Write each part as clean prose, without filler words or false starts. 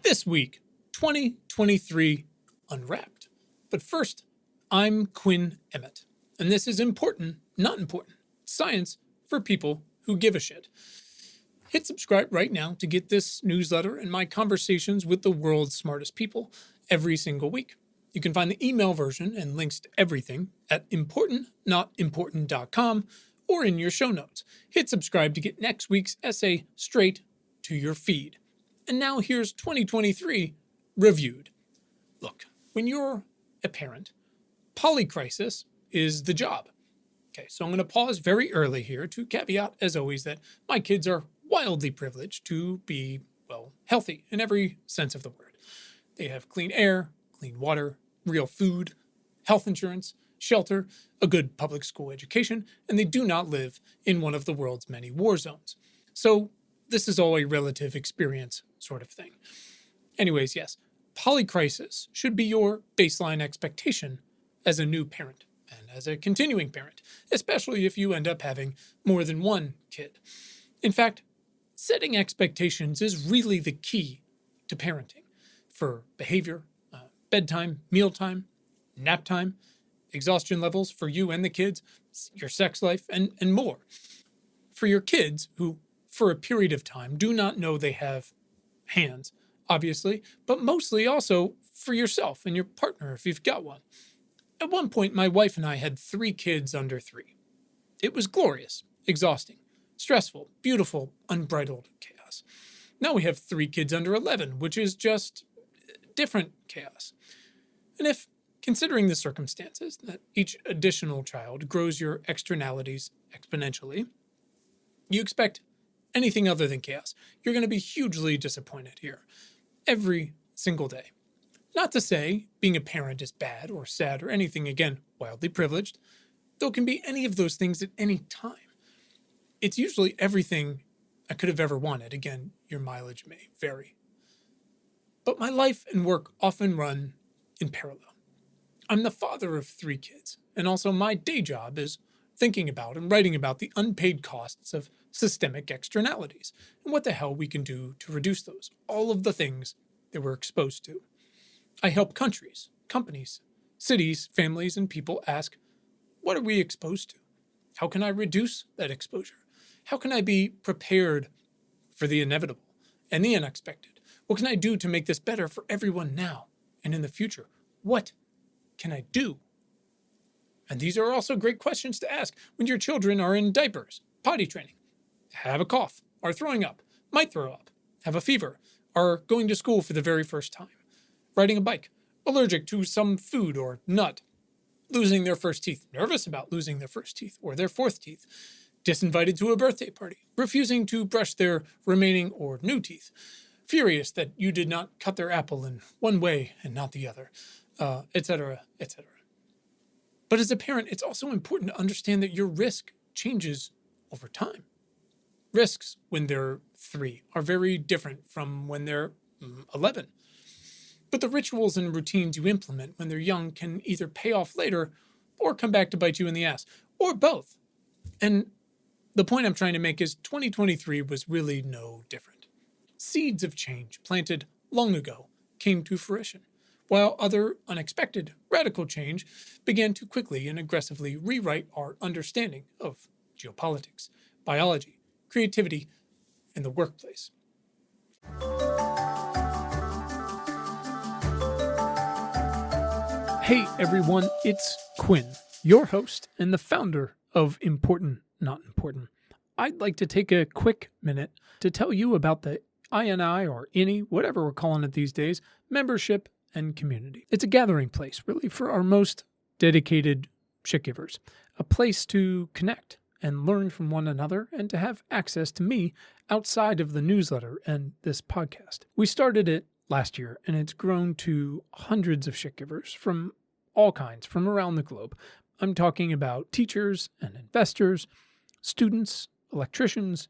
This week, 2023 Unwrapped. But first, I'm Quinn Emmett, and this is important, not important, science for people who give a shit. Hit subscribe right now to get this newsletter and my conversations with the world's smartest people every single week. You can find the email version and links to everything at importantnotimportant.com or in your show notes. Hit subscribe to get next week's essay straight to your feed. And now here's 2023 reviewed. Look, when you're a parent, polycrisis is the job. Okay, so I'm going to pause very early here to caveat, as always, that my kids are wildly privileged to be, well, healthy in every sense of the word. They have clean air, clean water, real food, health insurance, shelter, a good public school education, and they do not live in one of the world's many war zones. So this is all a relative experience sort of thing. Anyways, yes, polycrisis should be your baseline expectation as a new parent and as a continuing parent, especially if you end up having more than one kid. In fact, setting expectations is really the key to parenting for behavior, bedtime, mealtime, nap time, exhaustion levels for you and the kids, your sex life, and more. For your kids who, for a period of time, do not know they have hands, obviously, but mostly also for yourself and your partner if you've got one. At one point, my wife and I had 3 kids under 3. It was glorious, exhausting, stressful, beautiful, unbridled chaos. Now we have 3 kids under 11, which is just different chaos. And if, considering the circumstances, that each additional child grows your externalities exponentially, you expect anything other than chaos, you're going to be hugely disappointed here every single day. Not to say being a parent is bad or sad or anything, again, wildly privileged, though it can be any of those things at any time. It's usually everything I could have ever wanted. Again, your mileage may vary. But my life and work often run in parallel. I'm the father of 3 kids, and also my day job is thinking about and writing about the unpaid costs of systemic externalities and what the hell we can do to reduce those, all of the things that we're exposed to. I help countries, companies, cities, families, and people ask, what are we exposed to? How can I reduce that exposure? How can I be prepared for the inevitable and the unexpected? What can I do to make this better for everyone now and in the future? What can I do? And these are also great questions to ask when your children are in diapers, potty training, have a cough, are throwing up, might throw up, have a fever, are going to school for the very first time, riding a bike, allergic to some food or nut, losing their first teeth, nervous about losing their first teeth or their 4th teeth, disinvited to a birthday party, refusing to brush their remaining or new teeth, furious that you did not cut their apple in one way and not the other, etc., etc. But as a parent, it's also important to understand that your risk changes over time. Risks when they're 3 are very different from when they're 11. But the rituals and routines you implement when they're young can either pay off later or come back to bite you in the ass, or both. And the point I'm trying to make is 2023 was really no different. Seeds of change planted long ago came to fruition, while other unexpected, radical change began to quickly and aggressively rewrite our understanding of geopolitics, biology, creativity, and the workplace. Hey everyone, it's Quinn, your host and the founder of Important Not Important. I'd like to take a quick minute to tell you about the INI or INI, whatever we're calling it these days, membership and community. It's a gathering place, really, for our most dedicated shit givers, a place to connect and learn from one another and to have access to me outside of the newsletter and this podcast. We started it last year, and it's grown to hundreds of shit givers from all kinds, from around the globe. I'm talking about teachers and investors, students, electricians,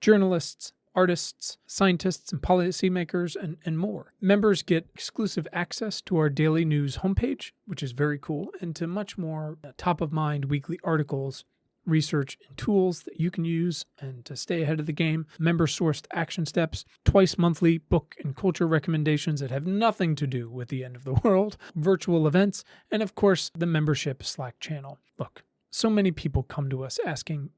journalists, artists, scientists, and policymakers, and more. Members get exclusive access to our daily news homepage, which is very cool, and to much more top-of-mind weekly articles research and tools that you can use and to stay ahead of the game, member-sourced action steps, twice monthly book and culture recommendations that have nothing to do with the end of the world, virtual events, and of course, the membership Slack channel. Look, so many people come to us asking,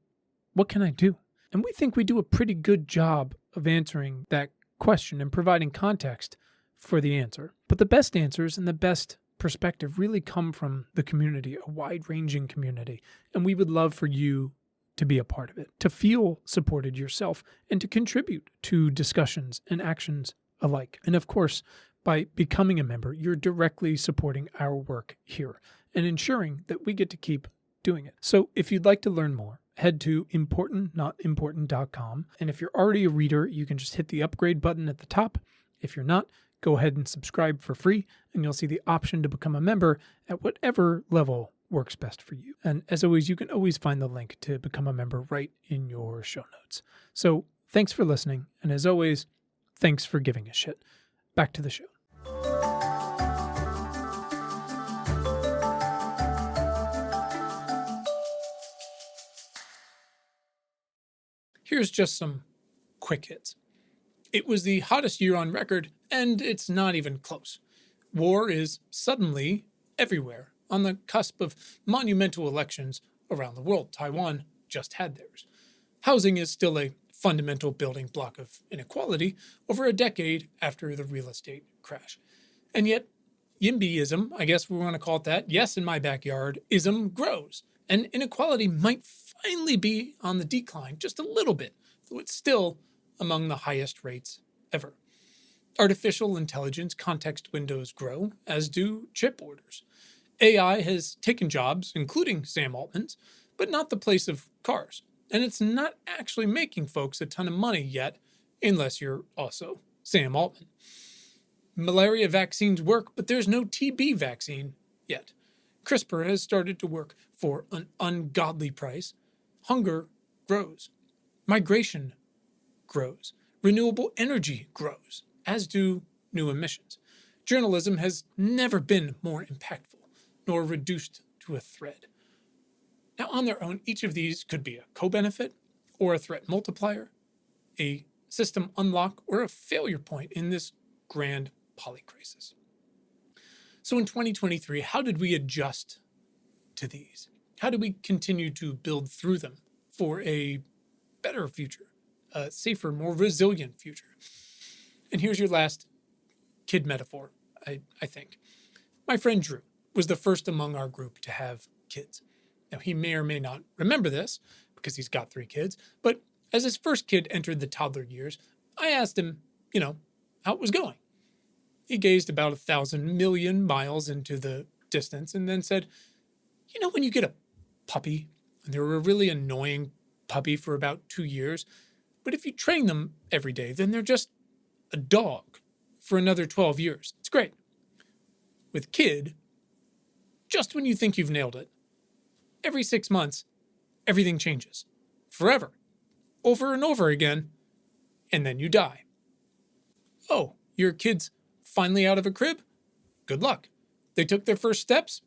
what can I do? And we think we do a pretty good job of answering that question and providing context for the answer. But the best answers and the best perspective really come from the community, a wide-ranging community. And we would love for you to be a part of it, to feel supported yourself, and to contribute to discussions and actions alike. And of course, by becoming a member, you're directly supporting our work here and ensuring that we get to keep doing it. So if you'd like to learn more, head to importantnotimportant.com. And if you're already a reader, you can just hit the upgrade button at the top. If you're not, go ahead and subscribe for free, and you'll see the option to become a member at whatever level works best for you. And as always, you can always find the link to become a member right in your show notes. So thanks for listening. And as always, thanks for giving a shit. Back to the show. Here's just some quick hits. It was the hottest year on record, and it's not even close. War is suddenly everywhere, on the cusp of monumental elections around the world. Taiwan just had theirs. Housing is still a fundamental building block of inequality over a decade after the real estate crash. And yet, YIMBYism, I guess we want to call it that, yes, in my backyard, ism grows. And inequality might finally be on the decline just a little bit, though it's still among the highest rates ever. Artificial intelligence context windows grow, as do chip orders. AI has taken jobs, including Sam Altman's, but not the place of cars. And it's not actually making folks a ton of money yet, unless you're also Sam Altman. Malaria vaccines work, but there's no TB vaccine yet. CRISPR has started to work for an ungodly price. Hunger grows. Migration grows. Renewable energy grows, as do new emissions. Journalism has never been more impactful, nor reduced to a thread. Now, on their own, each of these could be a co-benefit or a threat multiplier, a system unlock, or a failure point in this grand polycrisis. So in 2023, how did we adjust to these? How do we continue to build through them for a better future, a safer, more resilient future? And here's your last kid metaphor, I think. My friend Drew was the first among our group to have kids. Now, he may or may not remember this because he's got 3 kids, but as his first kid entered the toddler years, I asked him, how it was going. He gazed about 1,000 million miles into the distance and then said, when you get a puppy, and they were a really annoying puppy for about 2 years, but if you train them every day, then they're just a dog for another 12 years. It's great. With kid, just when you think you've nailed it, every 6 months, everything changes. Forever. Over and over again. And then you die. Oh, your kid's finally out of a crib? Good luck. They took their first steps?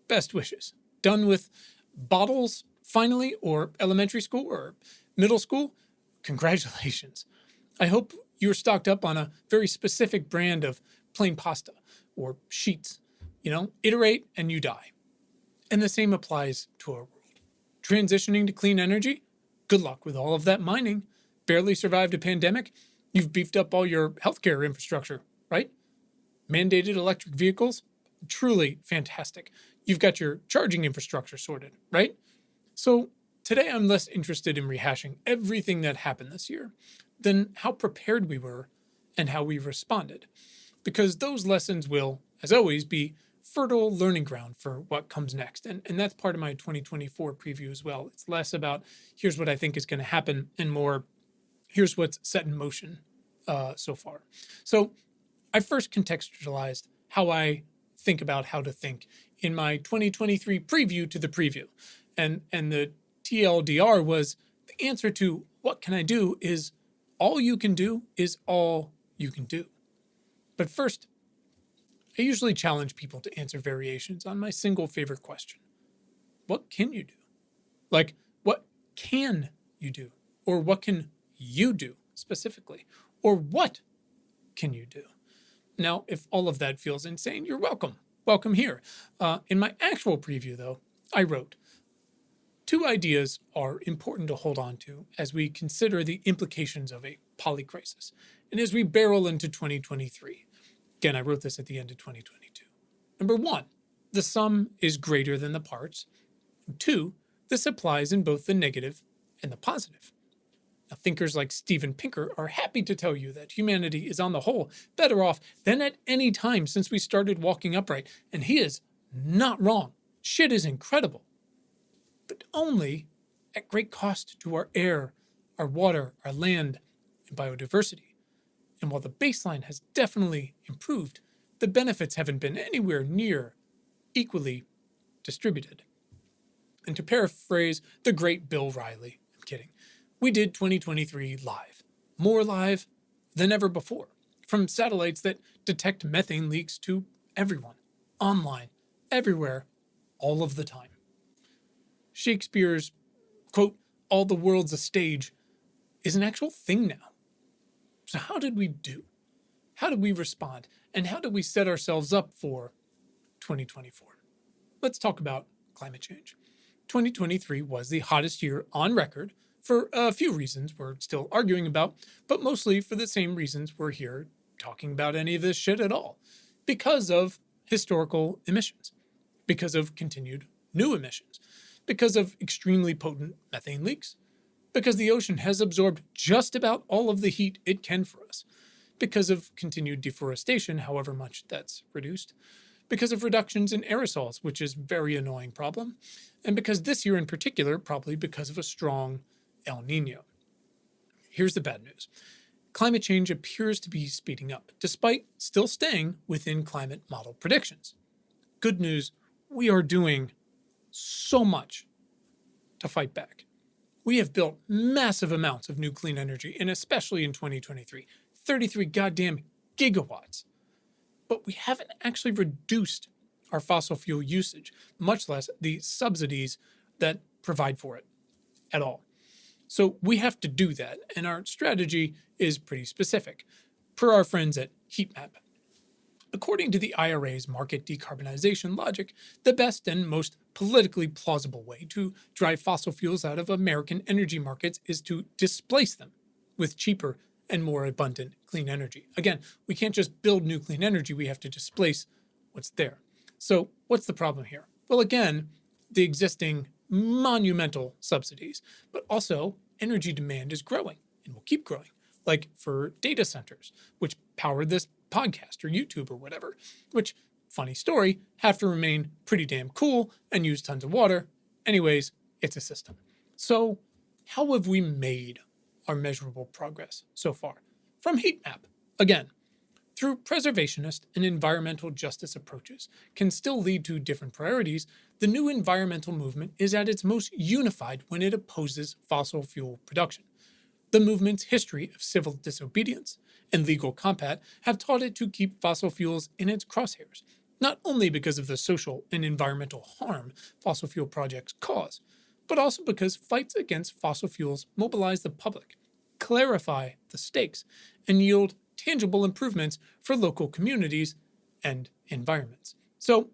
Best wishes. Done with bottles, finally, or elementary school or middle school? Congratulations. I hope you're stocked up on a very specific brand of plain pasta or sheets. Iterate and you die. And the same applies to our world. Transitioning to clean energy? Good luck with all of that mining. Barely survived a pandemic? You've beefed up all your healthcare infrastructure, right? Mandated electric vehicles? Truly fantastic. You've got your charging infrastructure sorted, right? So today I'm less interested in rehashing everything that happened this year than how prepared we were and how we responded. Because those lessons will, as always, be fertile learning ground for what comes next. And that's part of my 2024 preview as well. It's less about here's what I think is going to happen and more here's what's set in motion so far. So I first contextualized how I think about how to think in my 2023 preview to the preview. And the TLDR was the answer to what can I do is all you can do is all you can do. But first, I usually challenge people to answer variations on my single favorite question. What can you do? Like, can you do? Or what can you do specifically? Or what can you do? Now, if all of that feels insane, you're welcome. Welcome here. In my actual preview, though, I wrote, 2 ideas are important to hold on to as we consider the implications of a polycrisis and as we barrel into 2023. Again, I wrote this at the end of 2022. Number 1, the sum is greater than the parts. And 2, this applies in both the negative and the positive. Now, thinkers like Steven Pinker are happy to tell you that humanity is on the whole better off than at any time since we started walking upright, and he is not wrong. Shit is incredible. But only at great cost to our air, our water, our land, and biodiversity. And while the baseline has definitely improved, the benefits haven't been anywhere near equally distributed. And to paraphrase the great Bill Riley, I'm kidding, we did 2023 live, more live than ever before, from satellites that detect methane leaks to everyone, online, everywhere, all of the time. Shakespeare's, quote, all the world's a stage, is an actual thing now. So how did we do? How did we respond? And how did we set ourselves up for 2024? Let's talk about climate change. 2023 was the hottest year on record for a few reasons we're still arguing about, but mostly for the same reasons we're here talking about any of this shit at all. Because of historical emissions, because of continued new emissions, because of extremely potent methane leaks, because the ocean has absorbed just about all of the heat it can for us, because of continued deforestation, however much that's reduced, because of reductions in aerosols, which is a very annoying problem, and because this year in particular, probably because of a strong El Nino. Here's the bad news. Climate change appears to be speeding up, despite still staying within climate model predictions. Good news, we are doing so much to fight back. We have built massive amounts of new clean energy, and especially in 2023, 33 goddamn gigawatts. But we haven't actually reduced our fossil fuel usage, much less the subsidies that provide for it at all. So we have to do that, and our strategy is pretty specific, per our friends at Heatmap. According to the IRA's market decarbonization logic, the best and most politically plausible way to drive fossil fuels out of American energy markets is to displace them with cheaper and more abundant clean energy. Again, we can't just build new clean energy, we have to displace what's there. So what's the problem here? Well, again, the existing monumental subsidies, but also energy demand is growing and will keep growing, like for data centers, which power this podcast or YouTube or whatever, which, funny story, have to remain pretty damn cool and use tons of water. Anyways, it's a system. So how have we made our measurable progress so far? From Heatmap, again, through preservationist and environmental justice approaches can still lead to different priorities, the new environmental movement is at its most unified when it opposes fossil fuel production. The movement's history of civil disobedience and legal combat have taught it to keep fossil fuels in its crosshairs, not only because of the social and environmental harm fossil fuel projects cause, but also because fights against fossil fuels mobilize the public, clarify the stakes, and yield tangible improvements for local communities and environments. So,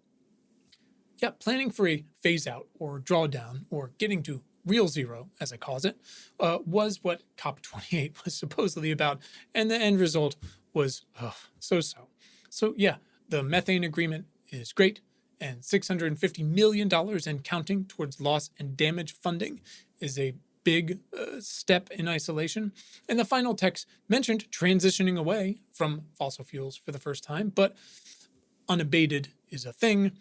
yeah, planning for a phase out or drawdown or getting to real zero, as I calls it, was what COP28 was supposedly about, and the end result was so-so. So yeah, the methane agreement is great, and $650 million and counting towards loss and damage funding is a big step in isolation. And the final text mentioned transitioning away from fossil fuels for the first time, but unabated is a thing.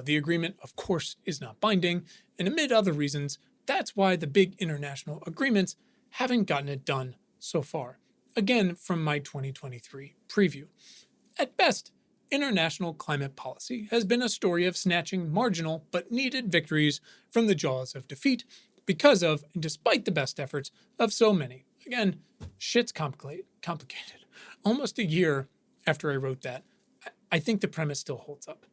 The agreement, of course, is not binding, and amid other reasons, that's why the big international agreements haven't gotten it done so far. Again, from my 2023 preview. At best, international climate policy has been a story of snatching marginal but needed victories from the jaws of defeat because of, and despite the best efforts of so many. Again, shit's complicated. Almost a year after I wrote that, I think the premise still holds up.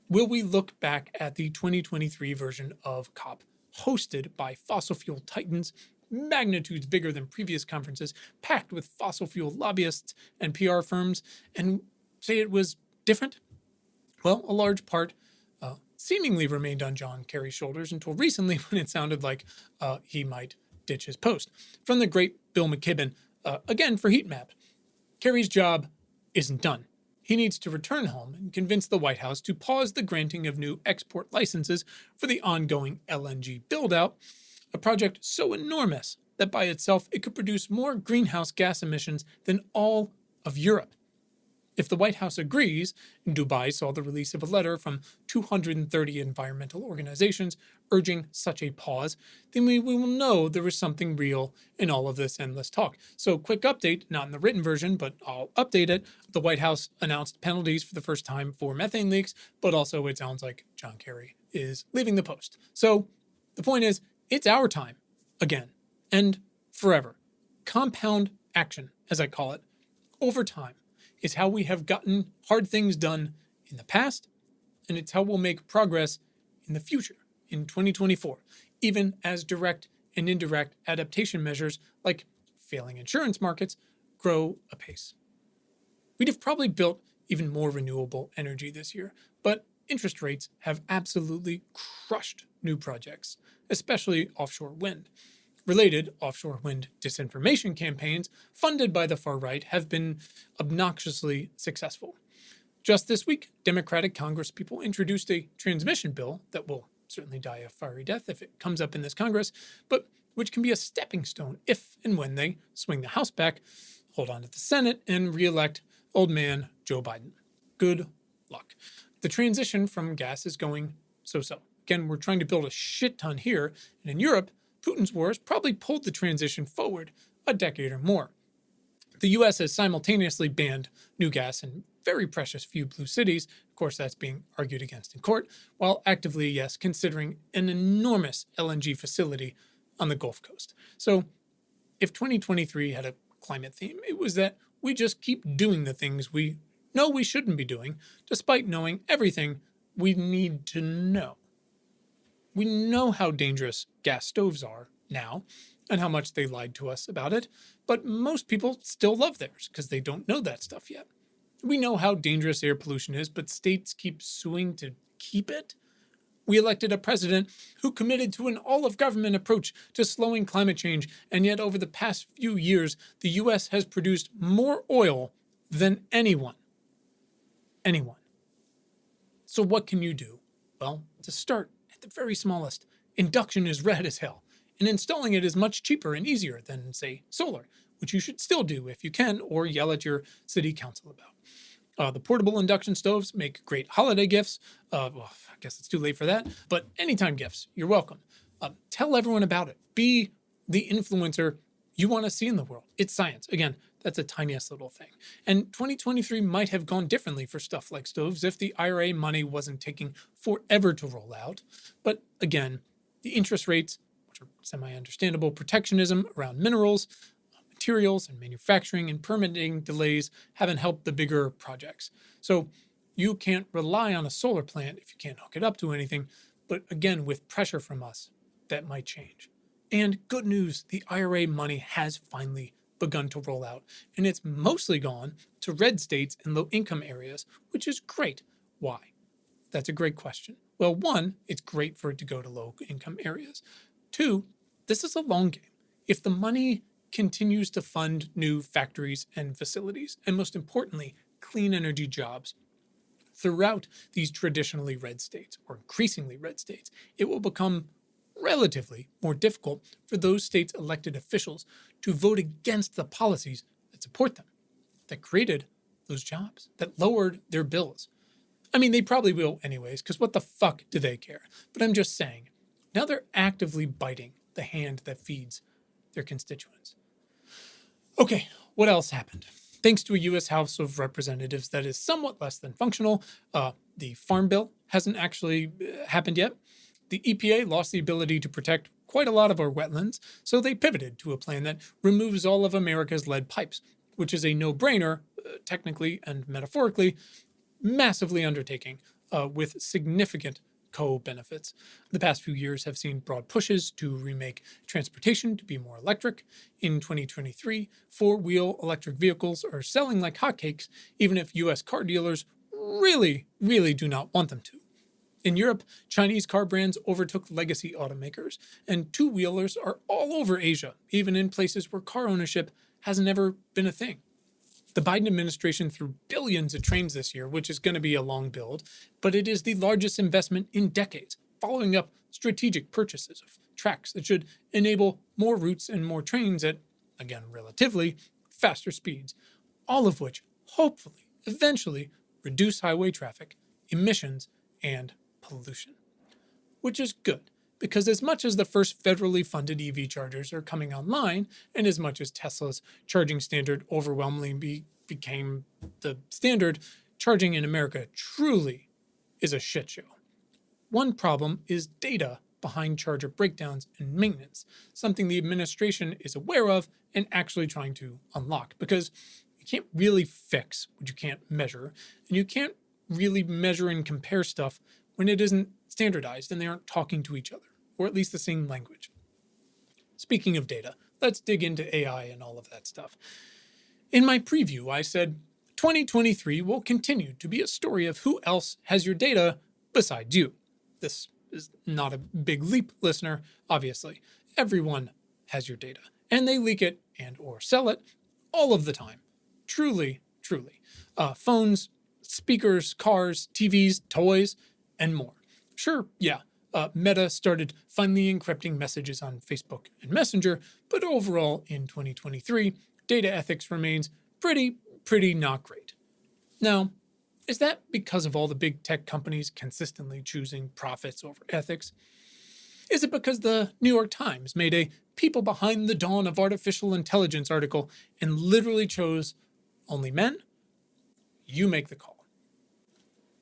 Will we look back at the 2023 version of COP hosted by fossil fuel titans, magnitudes bigger than previous conferences, packed with fossil fuel lobbyists and PR firms, and say it was different? Well, a large part seemingly remained on John Kerry's shoulders until recently when it sounded like he might ditch his post. From the great Bill McKibben, again for heat map, Kerry's job isn't done. He needs to return home and convince the White House to pause the granting of new export licenses for the ongoing LNG build-out, a project so enormous that by itself it could produce more greenhouse gas emissions than all of Europe. If the White House agrees, and Dubai saw the release of a letter from 230 environmental organizations urging such a pause, then we will know there is something real in all of this endless talk. So, quick update, not in the written version, but I'll update it. The White House announced penalties for the first time for methane leaks, but also it sounds like John Kerry is leaving the post. So, the point is, it's our time, again, and forever. Compound action, as I call it, over time, is how we have gotten hard things done in the past, and it's how we'll make progress in the future, in 2024, even as direct and indirect adaptation measures like failing insurance markets grow apace. We'd have probably built even more renewable energy this year, but interest rates have absolutely crushed new projects, especially offshore wind. Related offshore wind disinformation campaigns funded by the far right have been obnoxiously successful. Just this week, Democratic Congresspeople introduced a transmission bill that will certainly die a fiery death if it comes up in this Congress, but which can be a stepping stone if and when they swing the House back, hold on to the Senate, and re-elect old man Joe Biden. Good luck. The transition from gas is going so-so. Again, we're trying to build a shit ton here, and in Europe, Putin's wars probably pulled the transition forward a decade or more. The US has simultaneously banned new gas in very precious few blue cities. Of course, that's being argued against in court, while actively, yes, considering an enormous LNG facility on the Gulf Coast. So if 2023 had a climate theme, it was that we just keep doing the things we know we shouldn't be doing, despite knowing everything we need to know. We know how dangerous gas stoves are now and how much they lied to us about it, but most people still love theirs because they don't know that stuff yet. We know how dangerous air pollution is, but states keep suing to keep it. We elected a president who committed to an all-of-government approach to slowing climate change, and yet over the past few years, the US has produced more oil than anyone. Anyone. So what can you do? Well, to start, at the very smallest, induction is rad as hell, and installing it is much cheaper and easier than, say, solar, which you should still do if you can, or yell at your city council about. The portable induction stoves make great holiday gifts. Well, I guess it's too late for that, but anytime gifts, you're welcome. Tell everyone about it. Be the influencer you want to see in the world. It's science. Again, that's the tiniest little thing. And 2023 might have gone differently for stuff like stoves if the IRA money wasn't taking forever to roll out. But again, the interest rates, which are semi-understandable, protectionism around minerals, materials, and manufacturing and permitting delays haven't helped the bigger projects. So you can't rely on a solar plant if you can't hook it up to anything. But again, with pressure from us, that might change. And good news, the IRA money has finally begun to roll out, and it's mostly gone to red states and low-income areas, which is great. Why? That's a great question. Well, one, it's great for it to go to low-income areas. Two, this is a long game. If the money continues to fund new factories and facilities, and most importantly, clean energy jobs throughout these traditionally red states, or increasingly red states, it will become relatively more difficult for those states' elected officials to vote against the policies that support them, that created those jobs, that lowered their bills. I mean, they probably will anyways, because what the fuck do they care? But I'm just saying, now they're actively biting the hand that feeds their constituents. Okay, what else happened? Thanks to a U.S. House of Representatives that is somewhat less than functional, the Farm Bill hasn't actually happened yet. The EPA lost the ability to protect quite a lot of our wetlands, so they pivoted to a plan that removes all of America's lead pipes, which is a no-brainer, technically and metaphorically, massively undertaking with significant co-benefits. The past few years have seen broad pushes to remake transportation to be more electric. In 2023, four-wheel electric vehicles are selling like hotcakes, even if US car dealers really, really do not want them to. In Europe, Chinese car brands overtook legacy automakers, and two-wheelers are all over Asia, even in places where car ownership has never been a thing. The Biden administration threw billions at trains this year, which is going to be a long build, but it is the largest investment in decades, following up strategic purchases of tracks that should enable more routes and more trains at, again, relatively faster speeds, all of which, hopefully, eventually, reduce highway traffic, emissions, and pollution. Which is good, because as much as the first federally funded EV chargers are coming online, and as much as Tesla's charging standard overwhelmingly became the standard, charging in America truly is a shit show. One problem is data behind charger breakdowns and maintenance, something the administration is aware of and actually trying to unlock, because you can't really fix what you can't measure, and you can't really measure and compare stuff when it isn't standardized and they aren't talking to each other, or at least the same language. Speaking of data, let's dig into AI and all of that stuff. In my preview, I said 2023 will continue to be a story of who else has your data besides you. This is not a big leap, listener, obviously. Everyone has your data, and they leak it and or sell it all of the time. Truly, truly. Phones, speakers, cars, TVs, toys, and more. Sure, yeah, Meta started finally encrypting messages on Facebook and Messenger, but overall in 2023, data ethics remains pretty not great. Now, is that because of all the big tech companies consistently choosing profits over ethics? Is it because the New York Times made a People Behind the Dawn of Artificial Intelligence article and literally chose only men? You make the call.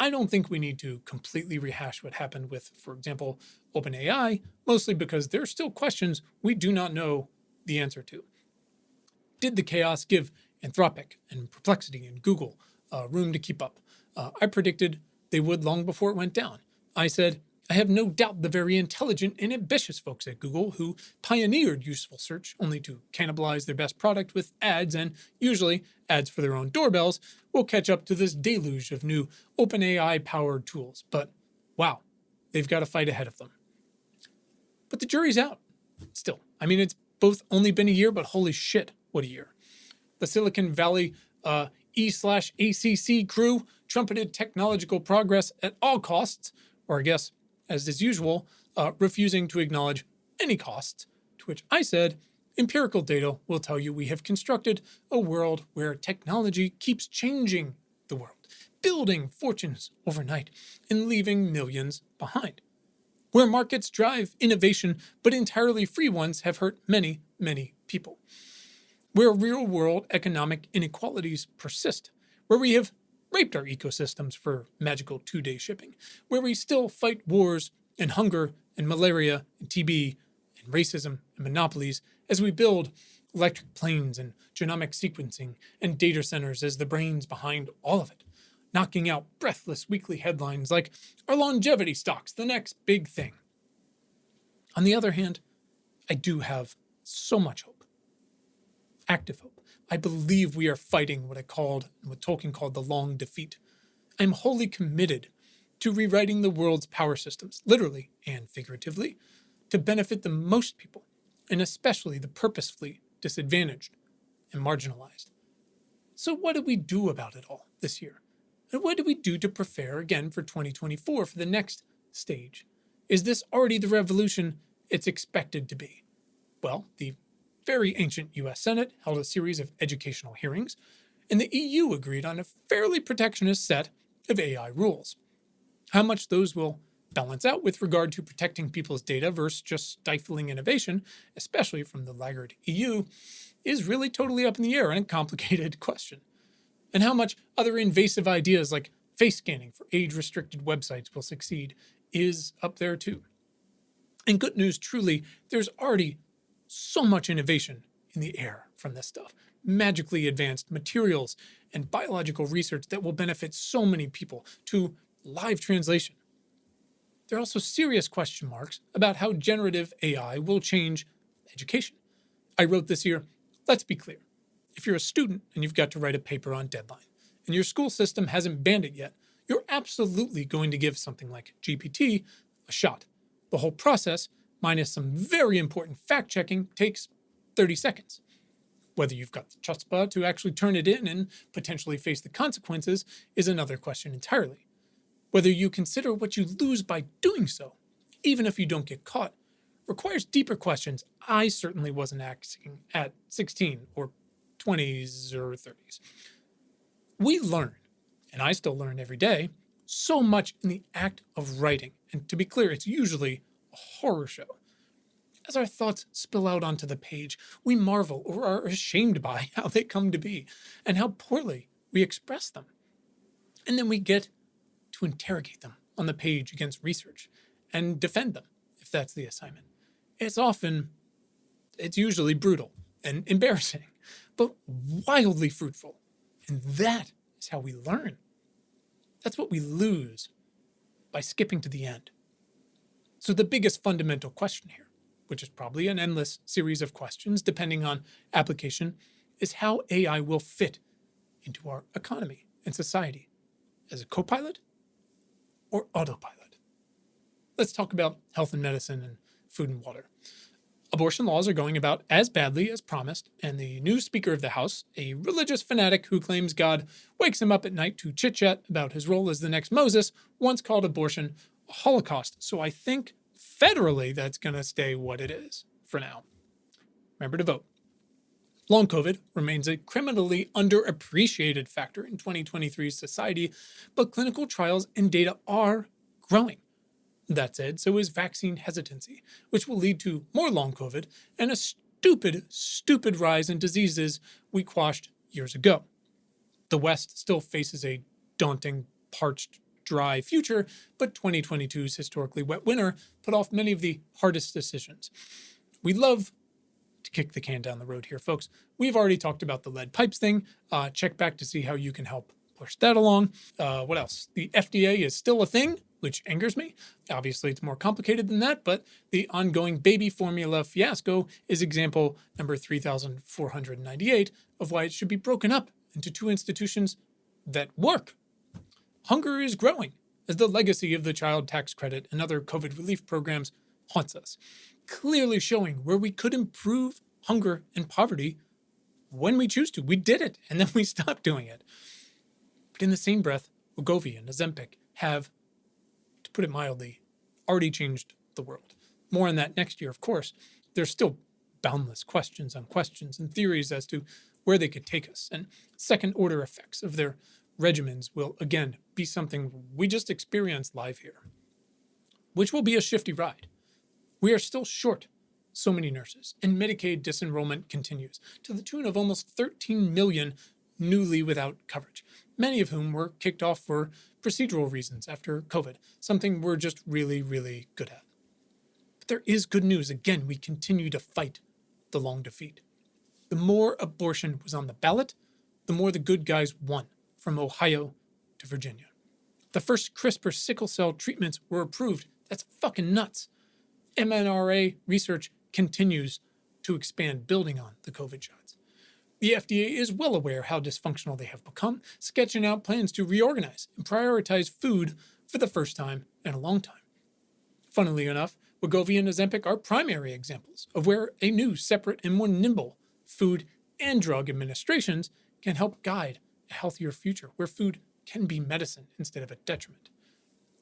I don't think we need to completely rehash what happened with, for example, OpenAI, mostly because there are still questions we do not know the answer to. Did the chaos give Anthropic and Perplexity and Google room to keep up? I predicted they would long before it went down. I said, I have no doubt the very intelligent and ambitious folks at Google who pioneered useful search only to cannibalize their best product with ads and usually ads for their own doorbells will catch up to this deluge of new OpenAI-powered tools. But wow, they've got a fight ahead of them. But the jury's out. Still, I mean, it's both only been a year, but holy shit, what a year. The Silicon Valley E/ACC crew trumpeted technological progress at all costs, or I guess, as is usual, refusing to acknowledge any costs, to which I said, empirical data will tell you we have constructed a world where technology keeps changing the world, building fortunes overnight, and leaving millions behind. Where markets drive innovation, but entirely free ones have hurt many, many people. Where real-world economic inequalities persist, where we have raped our ecosystems for magical 2-day shipping, where we still fight wars and hunger and malaria and TB and racism and monopolies as we build electric planes and genomic sequencing and data centers as the brains behind all of it, knocking out breathless weekly headlines like, "Are longevity stocks the next big thing?" On the other hand, I do have so much hope. Active hope. I believe we are fighting what Tolkien called the long defeat. I'm wholly committed to rewriting the world's power systems, literally and figuratively, to benefit the most people, and especially the purposefully disadvantaged and marginalized. So what do we do about it all this year? And what do we do to prepare again for 2024 for the next stage? Is this already the revolution it's expected to be? Well, the very ancient US Senate held a series of educational hearings, and the EU agreed on a fairly protectionist set of AI rules. How much those will balance out with regard to protecting people's data versus just stifling innovation, especially from the laggard EU, is really totally up in the air and a complicated question. And how much other invasive ideas like face scanning for age-restricted websites will succeed is up there too. And good news, truly, there's already so much innovation in the air from this stuff. Magically advanced materials and biological research that will benefit so many people, to live translation. There are also serious question marks about how generative AI will change education. I wrote this year, let's be clear. If you're a student and you've got to write a paper on deadline, and your school system hasn't banned it yet, you're absolutely going to give something like GPT a shot. The whole process, minus some very important fact checking, takes 30 seconds. Whether you've got the chutzpah to actually turn it in and potentially face the consequences is another question entirely. Whether you consider what you lose by doing so, even if you don't get caught, requires deeper questions I certainly wasn't asking at 16 or 20s or 30s. We learn, and I still learn every day, so much in the act of writing. And to be clear, it's usually a horror show. As our thoughts spill out onto the page, we marvel or are ashamed by how they come to be and how poorly we express them. And then we get to interrogate them on the page against research and defend them, if that's the assignment. It's usually brutal and embarrassing, but wildly fruitful. And that is how we learn. That's what we lose by skipping to the end. So the biggest fundamental question here, which is probably an endless series of questions depending on application, is how AI will fit into our economy and society as a co-pilot or autopilot. Let's talk about health and medicine and food and water. Abortion laws are going about as badly as promised, and the new Speaker of the House, a religious fanatic who claims God wakes him up at night to chit-chat about his role as the next Moses, once called abortion a Holocaust. So I think federally that's going to stay what it is for now. Remember to vote. Long COVID remains a criminally underappreciated factor in 2023's society, but clinical trials and data are growing. That said, so is vaccine hesitancy, which will lead to more long COVID and a stupid rise in diseases we quashed years ago. The West still faces a daunting, parched, dry future, but 2022's historically wet winter put off many of the hardest decisions. We love to kick the can down the road here, folks. We've already talked about the lead pipes thing. Check back to see how you can help push that along. What else? The FDA is still a thing, which angers me. Obviously, it's more complicated than that, but the ongoing baby formula fiasco is example number 3,498 of why it should be broken up into two institutions that work. Hunger is growing as the legacy of the child tax credit and other COVID relief programs haunts us, clearly showing where we could improve hunger and poverty when we choose to. We did it, and then we stopped doing it. But in the same breath, Wegovy and Ozempic have, to put it mildly, already changed the world. More on that next year, of course. There's still boundless questions on questions and theories as to where they could take us, and second-order effects of their regimens will, again, be something we just experienced live here, which will be a shifty ride. We are still short so many nurses, and Medicaid disenrollment continues to the tune of almost 13 million newly without coverage, many of whom were kicked off for procedural reasons after COVID, something we're just really, really good at. But there is good news. Again, we continue to fight the long defeat. The more abortion was on the ballot, the more the good guys won, from Ohio to Virginia. The first CRISPR sickle cell treatments were approved. That's fucking nuts. mRNA research continues to expand, building on the COVID shots. The FDA is well aware how dysfunctional they have become, sketching out plans to reorganize and prioritize food for the first time in a long time. Funnily enough, Wegovy and Ozempic are primary examples of where a new, separate, and more nimble food and drug administrations can help guide a healthier future where food can be medicine instead of a detriment.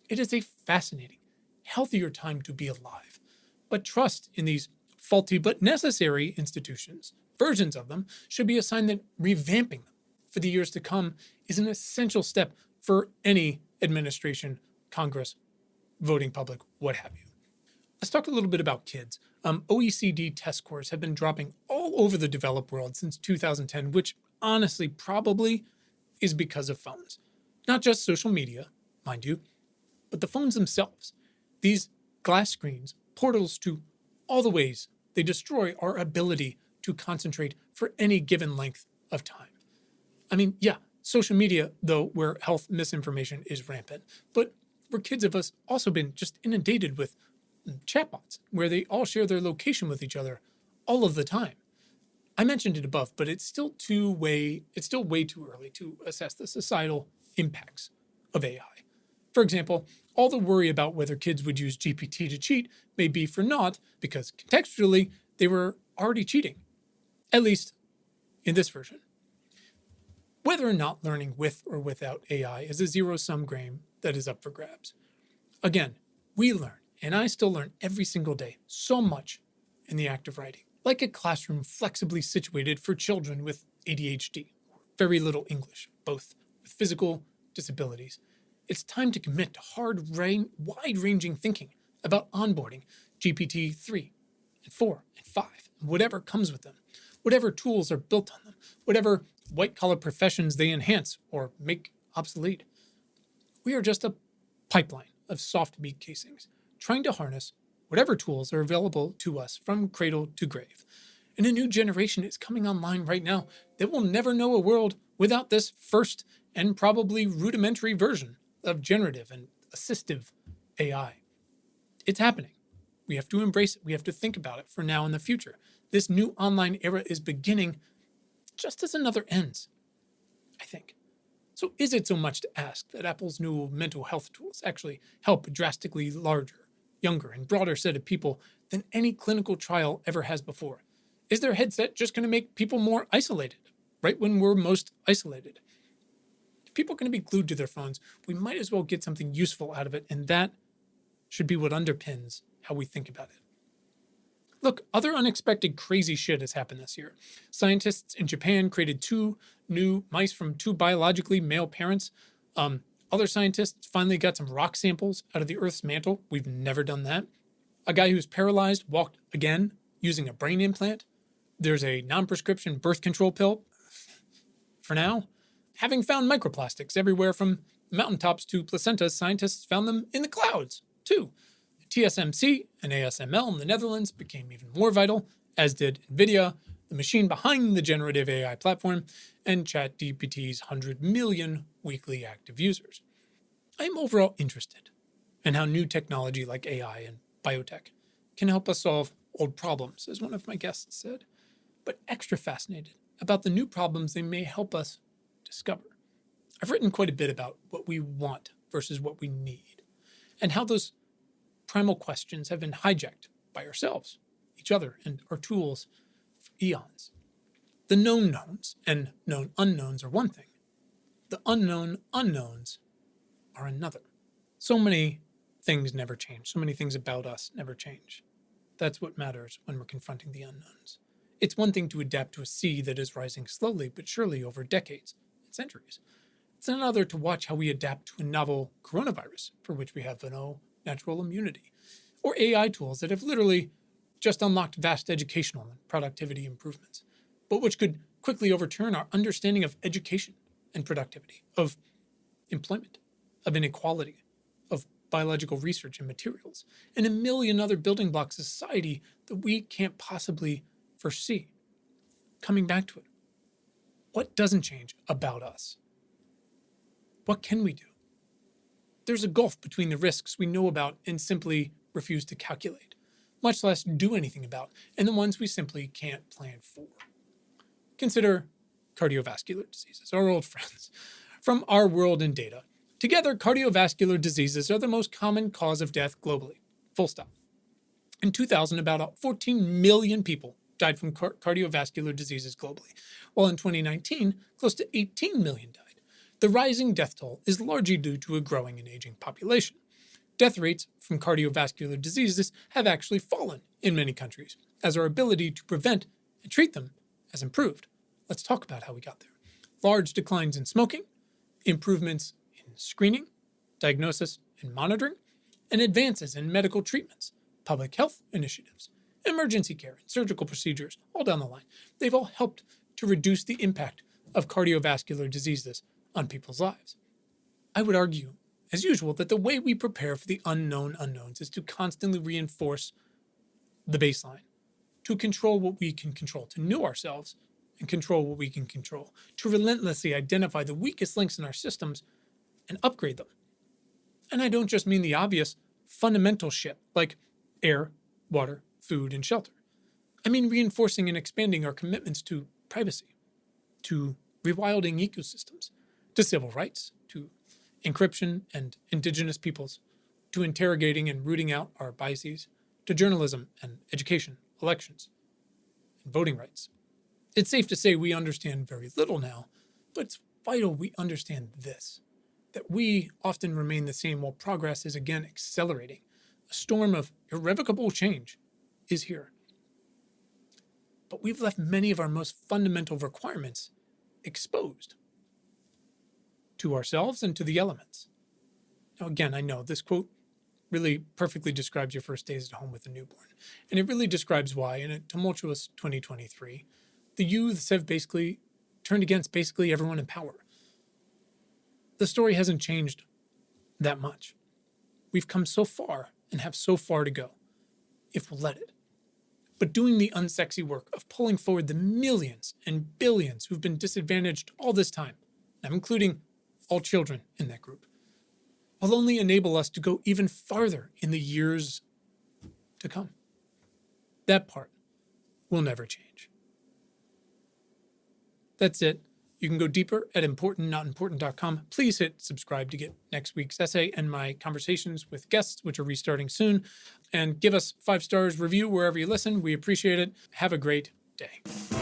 It is a fascinating, healthier time to be alive. But trust in these faulty but necessary institutions, versions of them, should be a sign that revamping them for the years to come is an essential step for any administration, Congress, voting public, what have you. Let's talk a little bit about kids. OECD test scores have been dropping all over the developed world since 2010, which honestly probably is because of phones. Not just social media, mind you, but the phones themselves. These glass screens, portals to all the ways they destroy our ability to concentrate for any given length of time. I mean, yeah, social media, though, where health misinformation is rampant, but where kids have us also been just inundated with chatbots, where they all share their location with each other all of the time. I mentioned it above, but it's still way too early to assess the societal impacts of AI. For example, all the worry about whether kids would use GPT to cheat may be for naught because contextually they were already cheating, at least in this version. Whether or not learning with or without AI is a zero-sum game that is up for grabs. Again, we learn, and I still learn every single day, so much in the act of writing. Like a classroom flexibly situated for children with ADHD, or very little English, both with physical disabilities. It's time to commit to wide-ranging thinking about onboarding GPT-3 and 4 and 5, and whatever comes with them, whatever tools are built on them, whatever white-collar professions they enhance or make obsolete. We are just a pipeline of soft meat casings, trying to harness whatever tools are available to us from cradle to grave. And a new generation is coming online right now that will never know a world without this first and probably rudimentary version of generative and assistive AI. It's happening. We have to embrace it. We have to think about it for now and the future. This new online era is beginning just as another ends, I think. So is it so much to ask that Apple's new mental health tools actually help a drastically larger, younger, and broader set of people than any clinical trial ever has before? Is their headset just going to make people more isolated, right when we're most isolated? If people are going to be glued to their phones, we might as well get something useful out of it, and that should be what underpins how we think about it. Look, other unexpected crazy shit has happened this year. Scientists in Japan created 2 new mice from 2 biologically male parents. Other scientists finally got some rock samples out of the Earth's mantle. We've never done that. A guy who's paralyzed walked again using a brain implant. There's a non-prescription birth control pill. For now, having found microplastics everywhere from mountaintops to placentas, scientists found them in the clouds, too. TSMC and ASML in the Netherlands became even more vital, as did NVIDIA, the machine behind the generative AI platform, and ChatGPT's 100 million weekly active users. I am overall interested in how new technology like AI and biotech can help us solve old problems, as one of my guests said, but extra fascinated about the new problems they may help us discover. I've written quite a bit about what we want versus what we need, and how those primal questions have been hijacked by ourselves, each other, and our tools for eons. The known knowns and known unknowns are one thing. The unknown unknowns are another. So many things never change. So many things about us never change. That's what matters when we're confronting the unknowns. It's one thing to adapt to a sea that is rising slowly but surely over decades and centuries. It's another to watch how we adapt to a novel coronavirus for which we have no natural immunity, or AI tools that have literally just unlocked vast educational and productivity improvements, but which could quickly overturn our understanding of education and productivity, of employment, of inequality, of biological research and materials, and a million other building blocks of society that we can't possibly foresee. Coming back to it, what doesn't change about us? What can we do? There's a gulf between the risks we know about and simply refuse to calculate, much less do anything about, and the ones we simply can't plan for. Consider cardiovascular diseases, our old friends. From Our World in Data, together cardiovascular diseases are the most common cause of death globally. Full stop. In 2000, about 14 million people died from cardiovascular diseases globally, while in 2019, close to 18 million died. The rising death toll is largely due to a growing and aging population. Death rates from cardiovascular diseases have actually fallen in many countries, as our ability to prevent and treat them has improved. Let's talk about how we got there. Large declines in smoking, improvements in screening, diagnosis and monitoring, and advances in medical treatments, public health initiatives, emergency care, and surgical procedures, all down the line. They've all helped to reduce the impact of cardiovascular diseases on people's lives. I would argue, as usual, that the way we prepare for the unknown unknowns is to constantly reinforce the baseline, to control what we can control, to know ourselves and control what we can control, to relentlessly identify the weakest links in our systems and upgrade them. And I don't just mean the obvious fundamental shit like air, water, food, and shelter. I mean reinforcing and expanding our commitments to privacy, to rewilding ecosystems, to civil rights, to encryption and indigenous peoples, to interrogating and rooting out our biases, to journalism and education, elections, and voting rights. It's safe to say we understand very little now, but it's vital we understand this, that we often remain the same while progress is again accelerating. A storm of irrevocable change is here. But we've left many of our most fundamental requirements exposed to ourselves and to the elements. Now, again, I know this quote really perfectly describes your first days at home with a newborn. And it really describes why, in a tumultuous 2023, the youths have basically turned against everyone in power. The story hasn't changed that much. We've come so far and have so far to go, if we'll let it. But doing the unsexy work of pulling forward the millions and billions who've been disadvantaged all this time, and I'm including all children in that group, will only enable us to go even farther in the years to come. That part will never change. That's it. You can go deeper at importantnotimportant.com. Please hit subscribe to get next week's essay and my conversations with guests, which are restarting soon. And give us 5 stars review wherever you listen. We appreciate it. Have a great day.